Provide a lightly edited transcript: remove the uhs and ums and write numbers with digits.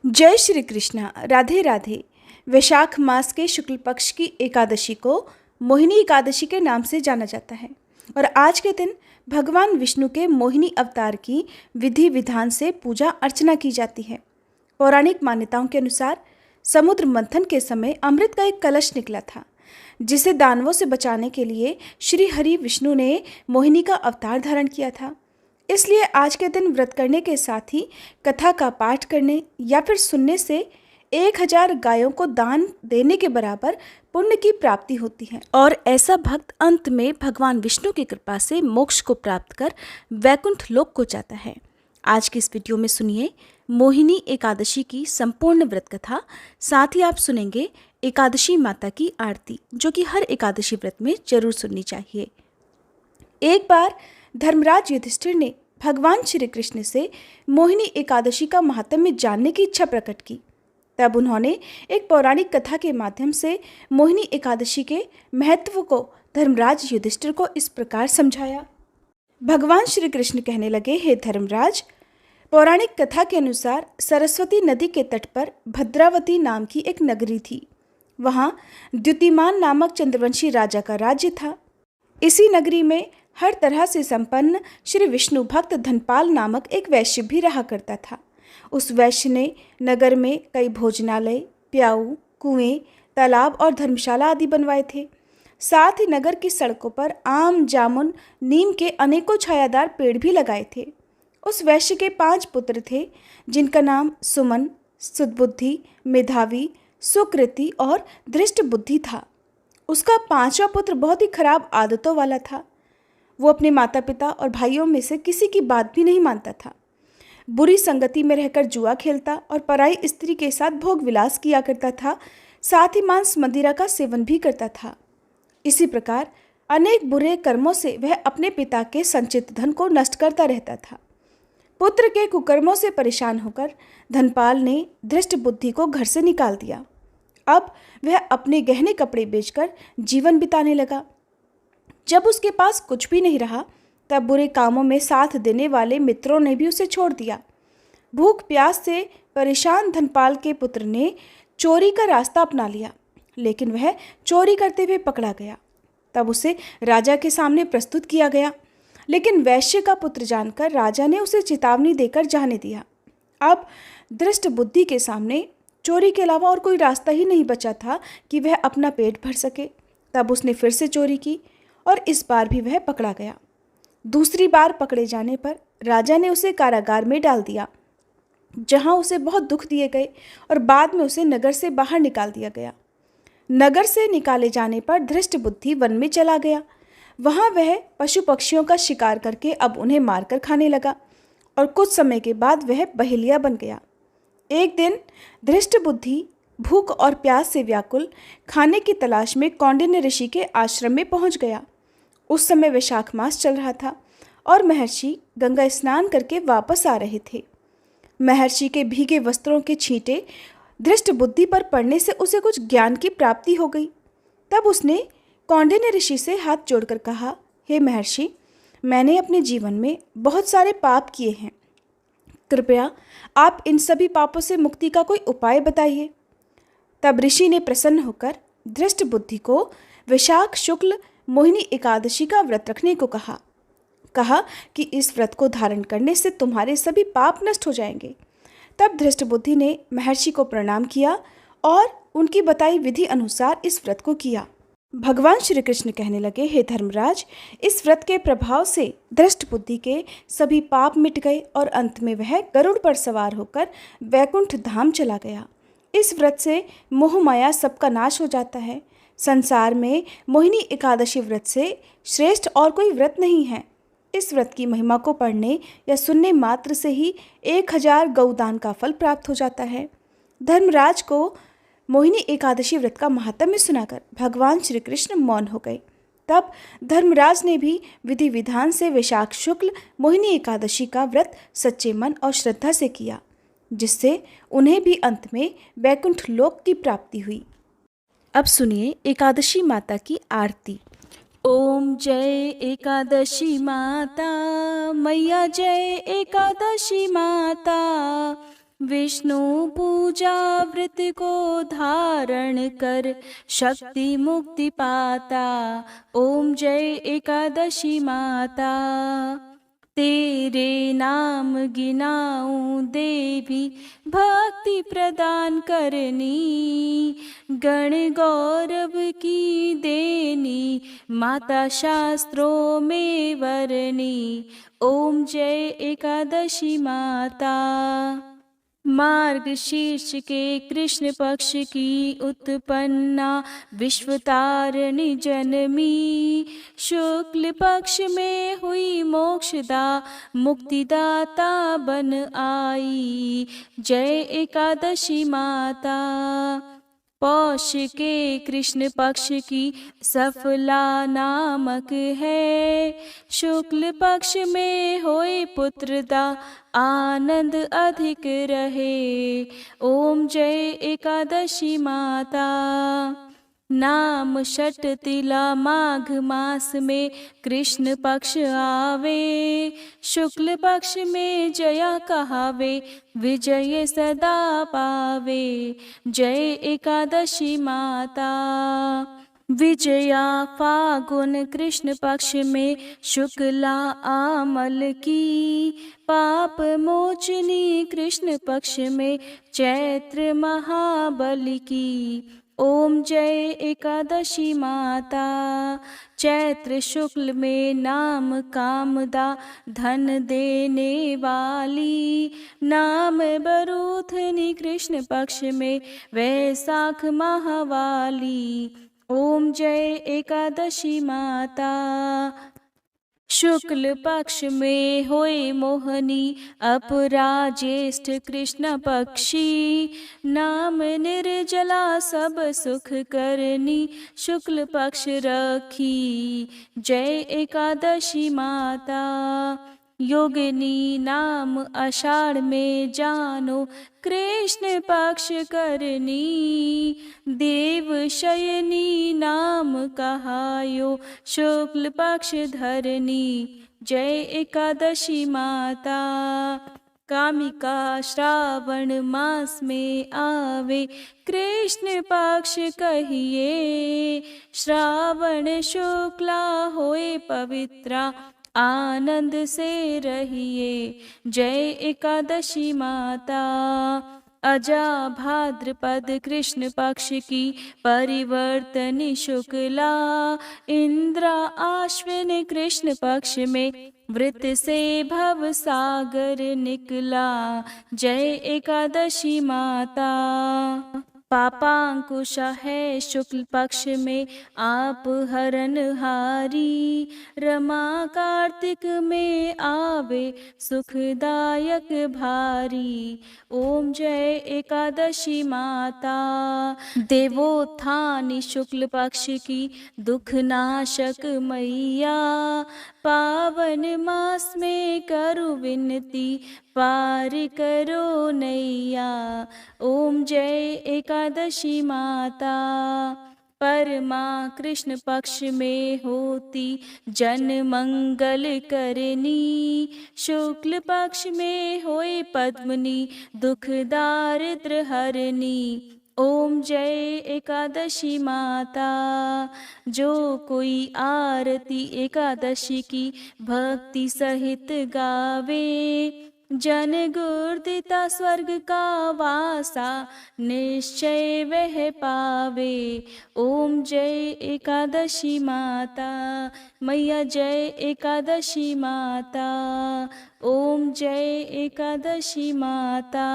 जय श्री कृष्णा। राधे राधे। वैशाख मास के शुक्ल पक्ष की एकादशी को मोहिनी एकादशी के नाम से जाना जाता है और आज के दिन भगवान विष्णु के मोहिनी अवतार की विधि विधान से पूजा अर्चना की जाती है। पौराणिक मान्यताओं के अनुसार समुद्र मंथन के समय अमृत का एक कलश निकला था, जिसे दानवों से बचाने के लिए श्री हरि विष्णु ने मोहिनी का अवतार धारण किया था। इसलिए आज के दिन व्रत करने के साथ ही कथा का पाठ करने या फिर सुनने से 1000 गायों को दान देने के बराबर पुण्य की प्राप्ति होती है और ऐसा भक्त अंत में भगवान विष्णु की कृपा से मोक्ष को प्राप्त कर वैकुंठ लोक को जाता है। आज की इस वीडियो में सुनिए मोहिनी एकादशी की संपूर्ण व्रत कथा, साथ ही आप सुनेंगे एकादशी माता की आरती, जो कि हर एकादशी व्रत में जरूर सुननी चाहिए। एक बार धर्मराज युधिष्ठिर ने भगवान श्री कृष्ण से मोहिनी एकादशी का महात्म्य जानने की इच्छा प्रकट की। तब उन्होंने एक पौराणिक कथा के माध्यम से मोहिनी एकादशी के महत्व को धर्मराज युधिष्ठिर को इस प्रकार समझाया। भगवान श्री कृष्ण कहने लगे, हे धर्मराज, पौराणिक कथा के अनुसार सरस्वती नदी के तट पर भद्रावती नाम की एक नगरी थी। वहाँ द्युतिमान नामक चंद्रवंशी राजा का राज्य था। इसी नगरी में हर तरह से संपन्न श्री विष्णु भक्त धनपाल नामक एक वैश्य भी रहा करता था। उस वैश्य ने नगर में कई भोजनालय, प्याऊ, कुएं, तालाब और धर्मशाला आदि बनवाए थे। साथ ही नगर की सड़कों पर आम, जामुन, नीम के अनेकों छायादार पेड़ भी लगाए थे। उस वैश्य के 5 पुत्र थे, जिनका नाम सुमन, सुदबुद्धि, मेधावी, सुकृति और दृष्ट बुद्धि था। उसका 5वां पुत्र बहुत ही खराब आदतों वाला था। वो अपने माता पिता और भाइयों में से किसी की बात भी नहीं मानता था। बुरी संगति में रहकर जुआ खेलता और पराई स्त्री के साथ भोग विलास किया करता था। साथ ही मांस मदिरा का सेवन भी करता था। इसी प्रकार अनेक बुरे कर्मों से वह अपने पिता के संचित धन को नष्ट करता रहता था। पुत्र के कुकर्मों से परेशान होकर धनपाल ने दृष्ट बुद्धि को घर से निकाल दिया। अब वह अपने गहने कपड़े बेचकर जीवन बिताने लगा। जब उसके पास कुछ भी नहीं रहा, तब बुरे कामों में साथ देने वाले मित्रों ने भी उसे छोड़ दिया। भूख प्यास से परेशान धनपाल के पुत्र ने चोरी का रास्ता अपना लिया, लेकिन वह चोरी करते हुए पकड़ा गया। तब उसे राजा के सामने प्रस्तुत किया गया, लेकिन वैश्य का पुत्र जानकर राजा ने उसे चेतावनी देकर जाने दिया। अब दृष्ट बुद्धि के सामने चोरी के अलावा और कोई रास्ता ही नहीं बचा था कि वह अपना पेट भर सके। तब उसने फिर से चोरी की और इस बार भी वह पकड़ा गया। दूसरी बार पकड़े जाने पर राजा ने उसे कारागार में डाल दिया, जहां उसे बहुत दुख दिए गए और बाद में उसे नगर से बाहर निकाल दिया गया। नगर से निकाले जाने पर धृष्ट बुद्धि वन में चला गया। वहां वह पशु पक्षियों का शिकार करके अब उन्हें मारकर खाने लगा और कुछ समय के बाद वह बहेलिया बन गया। एक दिन धृष्ट बुद्धि भूख और प्यास से व्याकुल खाने की तलाश में कौंडिन्य ऋषि के आश्रम में पहुंच गया। उस समय वैशाख मास चल रहा था और महर्षि गंगा स्नान करके वापस आ रहे थे। महर्षि के भीगे वस्त्रों के छींटे दृष्ट बुद्धि पर पड़ने से उसे कुछ ज्ञान की प्राप्ति हो गई। तब उसने कौंडिन्य ऋषि से हाथ जोड़कर कहा, हे महर्षि, मैंने अपने जीवन में बहुत सारे पाप किए हैं। कृपया आप इन सभी पापों से मुक्ति का कोई उपाय बताइए। तब ऋषि ने प्रसन्न होकर दृष्ट बुद्धि को वैशाख शुक्ल मोहिनी एकादशी का व्रत रखने को कहा कि इस व्रत को धारण करने से तुम्हारे सभी पाप नष्ट हो जाएंगे। तब धृष्ट बुद्धि ने महर्षि को प्रणाम किया और उनकी बताई विधि अनुसार इस व्रत को किया। भगवान श्री कृष्ण कहने लगे, हे धर्मराज, इस व्रत के प्रभाव से धृष्ट बुद्धि के सभी पाप मिट गए और अंत में वह गरुड़ पर सवार होकर वैकुंठ धाम चला गया। इस व्रत से मोह माया सबका नाश हो जाता है। संसार में मोहिनी एकादशी व्रत से श्रेष्ठ और कोई व्रत नहीं है। इस व्रत की महिमा को पढ़ने या सुनने मात्र से ही 1000 गौदान का फल प्राप्त हो जाता है। धर्मराज को मोहिनी एकादशी व्रत का महात्म्य सुनाकर भगवान श्री कृष्ण मौन हो गए। तब धर्मराज ने भी विधि विधान से वैशाख शुक्ल मोहिनी एकादशी का व्रत सच्चे मन और श्रद्धा से किया, जिससे उन्हें भी अंत में वैकुंठ लोक की प्राप्ति हुई। अब सुनिए एकादशी माता की आरती। ओम जय एकादशी माता, मैया जय एकादशी माता, विष्णु पूजा व्रत को धारण कर शक्ति मुक्ति पाता। ओम जय एकादशी माता। तेरे नाम गिनाऊं देवी भक्ति प्रदान करनी, गण गौरव की देनी माता शास्त्रों में वरनी। ओम जय एकादशी माता। मार्गशीर्ष के कृष्ण पक्ष की उत्पन्ना विश्वतारिणी जन्मी, शुक्ल पक्ष में हुई मोक्षदा मुक्तिदाता बन आई। जय एकादशी माता। पौष के कृष्ण पक्ष की सफला नामक है, शुक्ल पक्ष में होए पुत्रदा आनंद अधिक रहे। ओम जय एकादशी माता। नाम षट तिला माघ मास में कृष्ण पक्ष आवे, शुक्ल पक्ष में जया कहावे विजय सदा पावे। जय एकादशी माता। विजया फागुन कृष्ण पक्ष में शुक्ला आमल की, पाप मोचनी कृष्ण पक्ष में चैत्र महाबल की। ओम जय एकादशी माता। चैत्र शुक्ल में नाम कामदा धन देने वाली, नाम बरूथनी कृष्ण पक्ष में वैशाख महावाली। ओम जय एकादशी माता। शुक्ल पक्ष में होए मोहनी अपरा ज्येष्ठ कृष्ण पक्षी, नाम निर्जला सब सुख करनी शुक्ल पक्ष रखी। जय एकादशी माता। योगिनी नाम आषाढ़ में जानो कृष्ण पक्ष करनी, देव शयनी नाम कहायो शुक्ल पक्ष धरनी। जय एकादशी माता। कामिका श्रावण मास में आवे कृष्ण पक्ष कहिए, श्रावण शुक्ला होए पवित्रा आनंद से रहिए। जय एकादशी माता। अजा भाद्रपद कृष्ण पक्ष की परिवर्तनी शुक्ला, इंद्रा आश्विन कृष्ण पक्ष में वृत से भव सागर निकला। जय एकादशी माता। पापांकुश है शुक्ल पक्ष में आप हरनहारी, रमा कार्तिक में आवे सुखदायक भारी। ओम जय एकादशी माता। देवोत्थानी शुक्ल पक्ष की दुख नाशक मैया, पावन मास में करु विनती पार करो नैया। ओम जय एकादशी माता। परमा कृष्ण पक्ष में होती जन मंगल करनी, शुक्ल पक्ष में होए पद्मनी दुख दारिद्र हरनी। ओम जय एकादशी माता। जो कोई आरती एकादशी की भक्ति सहित गावे, जन गुर्दिता स्वर्ग का वासा निश्चय वह पावे। ओम जय एकादशी माता। मैया जय एकादशी माता। ओम जय एकादशी माता।